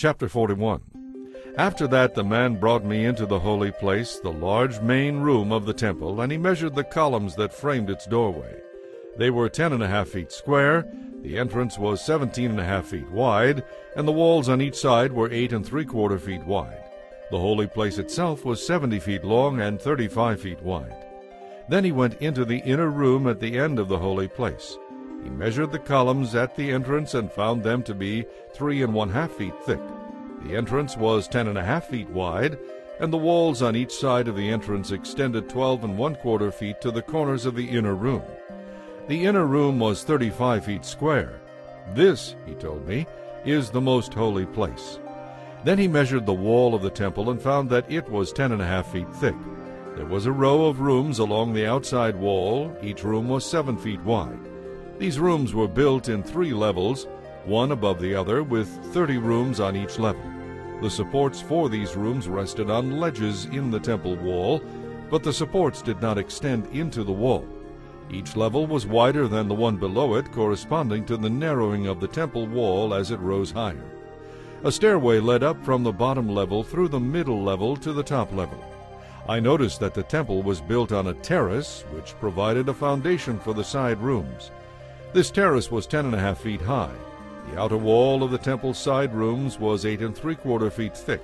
Chapter 41. After that the man brought me into the holy place, the large main room of the temple, and he measured the columns that framed its doorway. They were 10.5 feet square, the entrance was 17.5 feet wide, and the walls on each side were 8¾ feet wide. The holy place itself was 70 feet long and 35 feet wide. Then he went into the inner room at the end of the holy place. He measured the columns at the entrance and found them to be 3½ feet thick. The entrance was 10.5 feet wide, and the walls on each side of the entrance extended 12¼ feet to the corners of the inner room. The inner room was 35 feet square. This, he told me, is the most holy place. Then he measured the wall of the temple and found that it was 10.5 feet thick. There was a row of rooms along the outside wall. Each room was 7 feet wide. These rooms were built in 3 levels, one above the other, with 30 rooms on each level. The supports for these rooms rested on ledges in the temple wall, but the supports did not extend into the wall. Each level was wider than the one below it, corresponding to the narrowing of the temple wall as it rose higher. A stairway led up from the bottom level through the middle level to the top level. I noticed that the temple was built on a terrace, which provided a foundation for the side rooms. This terrace was 10.5 feet high. The outer wall of the temple's side rooms was 8¾ feet thick.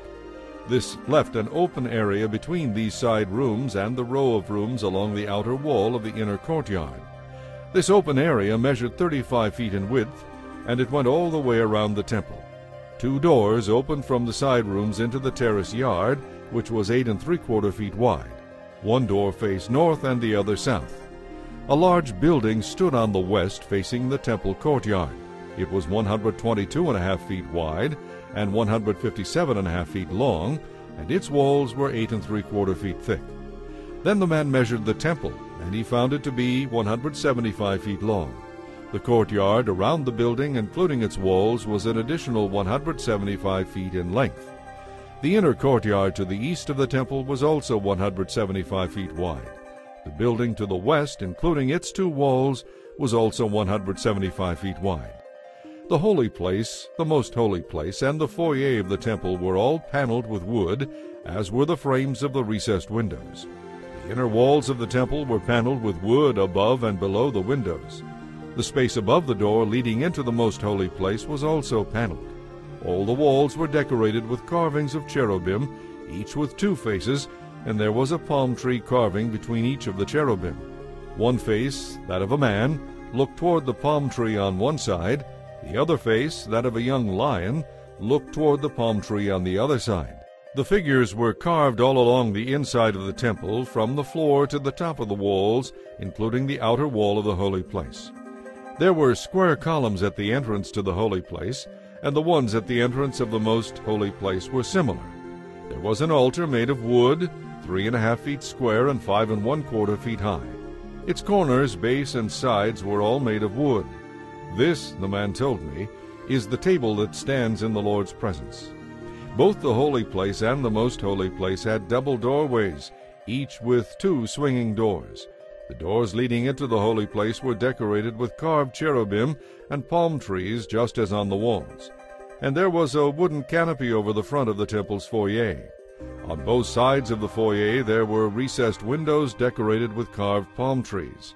This left an open area between these side rooms and the row of rooms along the outer wall of the inner courtyard. This open area measured 35 feet in width, and it went all the way around the temple. 2 doors opened from the side rooms into the terrace yard, which was 8¾ feet wide. One door faced north and the other south. A large building stood on the west facing the temple courtyard. It was 122½ feet wide and 157½ feet long, and its walls were 8¾ feet thick. Then the man measured the temple, and he found it to be 175 feet long. The courtyard around the building, including its walls, was an additional 175 feet in length. The inner courtyard to the east of the temple was also 175 feet wide. The building to the west, including its 2 walls, was also 175 feet wide. The holy place, the most holy place, and the foyer of the temple were all paneled with wood, as were the frames of the recessed windows. The inner walls of the temple were paneled with wood above and below the windows. The space above the door leading into the most holy place was also paneled. All the walls were decorated with carvings of cherubim, each with 2 faces, and there was a palm tree carving between each of the cherubim. One face, that of a man, looked toward the palm tree on one side. The other face, that of a young lion, looked toward the palm tree on the other side. The figures were carved all along the inside of the temple, from the floor to the top of the walls, including the outer wall of the holy place. There were square columns at the entrance to the holy place, and the ones at the entrance of the most holy place were similar. There was an altar made of wood, 3½ feet square and 5¼ feet high. Its corners, base, and sides were all made of wood. This, the man told me, is the table that stands in the Lord's presence. Both the holy place and the most holy place had double doorways, each with 2 swinging doors. The doors leading into the holy place were decorated with carved cherubim and palm trees, just as on the walls. And there was a wooden canopy over the front of the temple's foyer. On both sides of the foyer there were recessed windows decorated with carved palm trees.